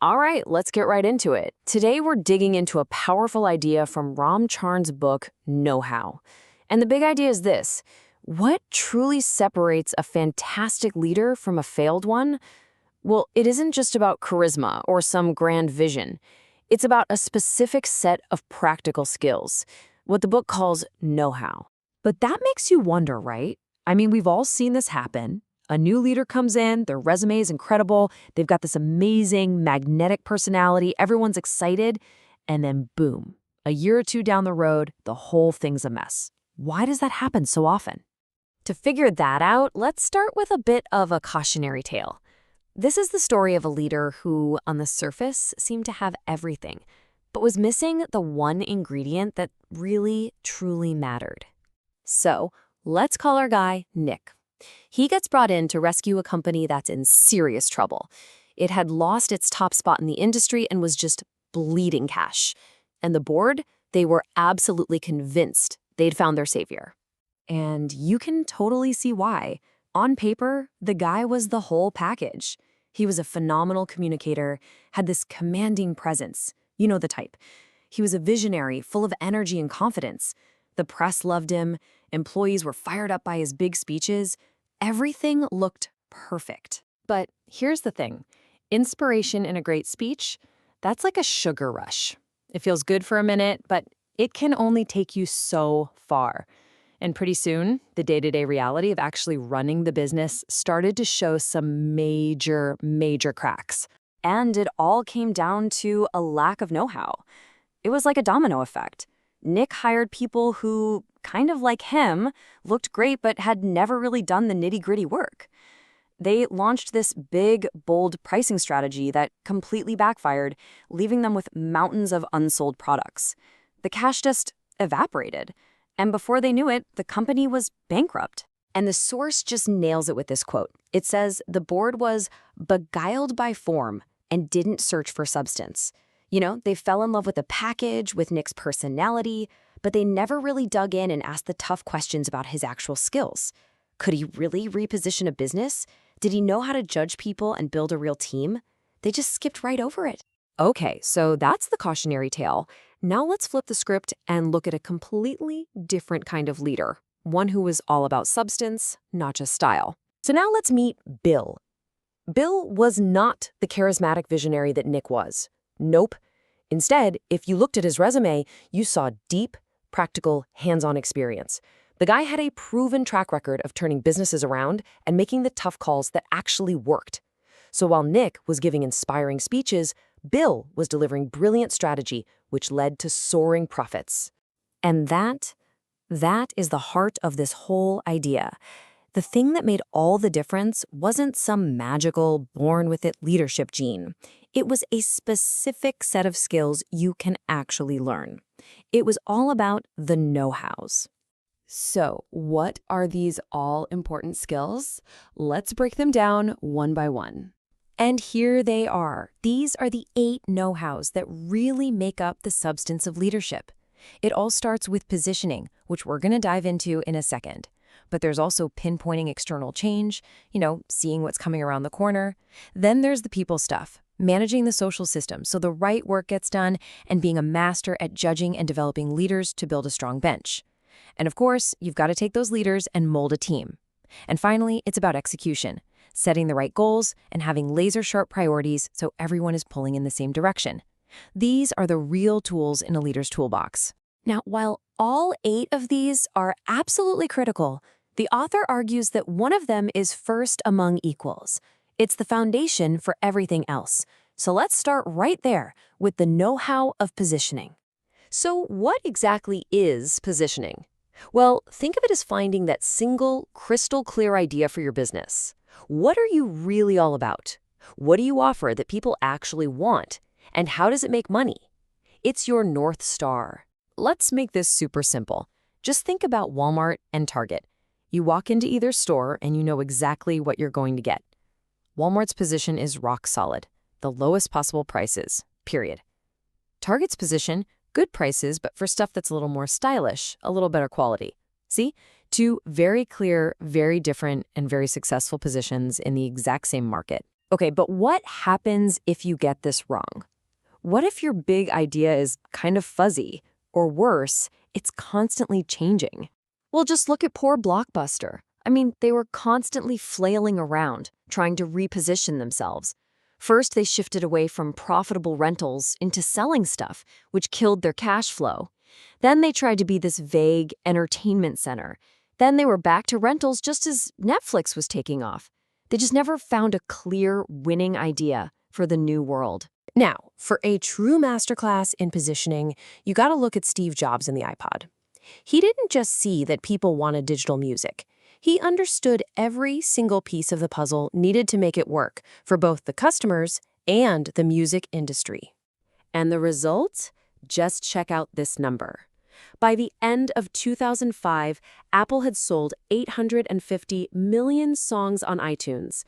All right, let's get right into it. Today we're digging into a powerful idea from Ram Charn's book, Know How. And the big idea is this: what truly separates a fantastic leader from a failed one? Well, it isn't just about charisma or some grand vision. It's about a specific set of practical skills, what the book calls know-how. But that makes you wonder, right? I mean, we've all seen this happen. A new leader comes in, their resume is incredible, they've got this amazing, magnetic personality, everyone's excited, and then boom, a year or two down the road, the whole thing's a mess. Why does that happen so often? To figure that out, let's start with a bit of a cautionary tale. This is the story of a leader who, on the surface, seemed to have everything, but was missing the one ingredient that really, truly mattered. So, let's call our guy Nick. He gets brought in to rescue a company that's in serious trouble. It had lost its top spot in the industry and was just bleeding cash. And the board, they were absolutely convinced they'd found their savior. And you can totally see why. On paper, the guy was the whole package. He was a phenomenal communicator, had this commanding presence. You know the type. He was a visionary, full of energy and confidence. The press loved him. Employees were fired up by his big speeches. Everything looked perfect. But here's the thing. Inspiration in a great speech, that's like a sugar rush. It feels good for a minute, but it can only take you so far. And pretty soon, the day-to-day reality of actually running the business started to show some major cracks. And it all came down to a lack of know-how. It was like a domino effect. Nick hired people who, kind of like him, looked great but had never really done the nitty-gritty work. They launched this big, bold pricing strategy that completely backfired, leaving them with mountains of unsold products. The cash just evaporated. And before they knew it, the company was bankrupt. And the source just nails it with this quote. It says, the board was beguiled by form and didn't search for substance. You know, they fell in love with the package, with Nick's personality, but they never really dug in and asked the tough questions about his actual skills. Could he really reposition a business? Did he know how to judge people and build a real team? They just skipped right over it. Okay, so that's the cautionary tale. Now let's flip the script and look at a completely different kind of leader, one who was all about substance, not just style. So now let's meet Bill. Bill was not the charismatic visionary that Nick was. Nope. Instead, if you looked at his resume, you saw deep, practical, hands-on experience. The guy had a proven track record of turning businesses around and making the tough calls that actually worked. So while Nick was giving inspiring speeches, Bill was delivering brilliant strategy, which led to soaring profits. And that is the heart of this whole idea. The thing that made all the difference wasn't some magical, born-with-it leadership gene. It was a specific set of skills you can actually learn. It was all about the know-hows. So, what are these all-important skills? Let's break them down one by one. And here they are. These are the 8 know-hows that really make up the substance of leadership. It all starts with positioning, which we're going to dive into in a second. But there's also pinpointing external change, seeing what's coming around the corner. Then there's the people stuff, managing the social system so the right work gets done, and being a master at judging and developing leaders to build a strong bench. And of course, you've got to take those leaders and mold a team. And finally, it's about execution, setting the right goals and having laser-sharp priorities so everyone is pulling in the same direction. These are the real tools in a leader's toolbox. Now, while all 8 of these are absolutely critical, the author argues that one of them is first among equals. It's the foundation for everything else. So let's start right there with the know-how of positioning. So what exactly is positioning? Well, think of it as finding that single, crystal-clear idea for your business. What are you really all about? What do you offer that people actually want? And how does it make money? It's your North Star. Let's make this super simple. Just think about Walmart and Target. You walk into either store and you know exactly what you're going to get. Walmart's position is rock solid, the lowest possible prices, period. Target's position, good prices, but for stuff that's a little more stylish, a little better quality. See? 2 very clear, very different, and very successful positions in the exact same market. Okay, but what happens if you get this wrong? What if your big idea is kind of fuzzy? Or worse, it's constantly changing? Well, just look at poor Blockbuster. I mean, they were constantly flailing around, trying to reposition themselves. First, they shifted away from profitable rentals into selling stuff, which killed their cash flow. Then they tried to be this vague entertainment center. Then they were back to rentals just as Netflix was taking off. They just never found a clear, winning idea for the new world. Now, for a true masterclass in positioning, you got to look at Steve Jobs and the iPod. He didn't just see that people wanted digital music. He understood every single piece of the puzzle needed to make it work for both the customers and the music industry. And the result? Just check out this number. By the end of 2005, Apple had sold 850 million songs on iTunes.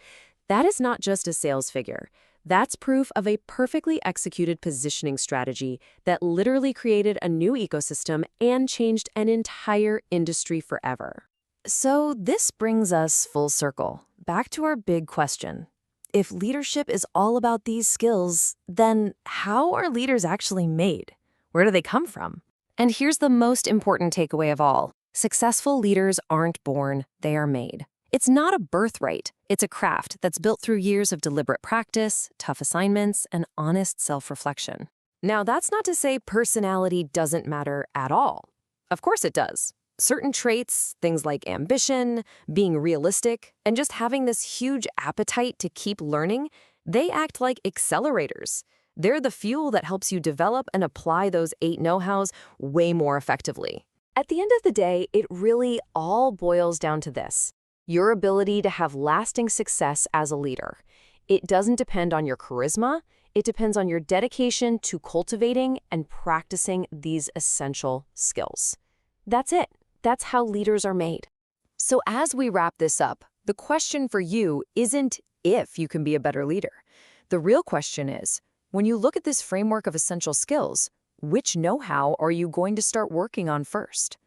That is not just a sales figure. That's proof of a perfectly executed positioning strategy that literally created a new ecosystem and changed an entire industry forever. So this brings us full circle, back to our big question. If leadership is all about these skills, then how are leaders actually made? Where do they come from? And here's the most important takeaway of all. Successful leaders aren't born, they are made. It's not a birthright. It's a craft that's built through years of deliberate practice, tough assignments, and honest self-reflection. Now, that's not to say personality doesn't matter at all. Of course it does. Certain traits, things like ambition, being realistic, and just having this huge appetite to keep learning, they act like accelerators. They're the fuel that helps you develop and apply those 8 know-hows way more effectively. At the end of the day, it really all boils down to this: your ability to have lasting success as a leader. It doesn't depend on your charisma. It depends on your dedication to cultivating and practicing these essential skills. That's it. That's how leaders are made. So as we wrap this up, the question for you isn't if you can be a better leader. The real question is, when you look at this framework of essential skills, which know-how are you going to start working on first?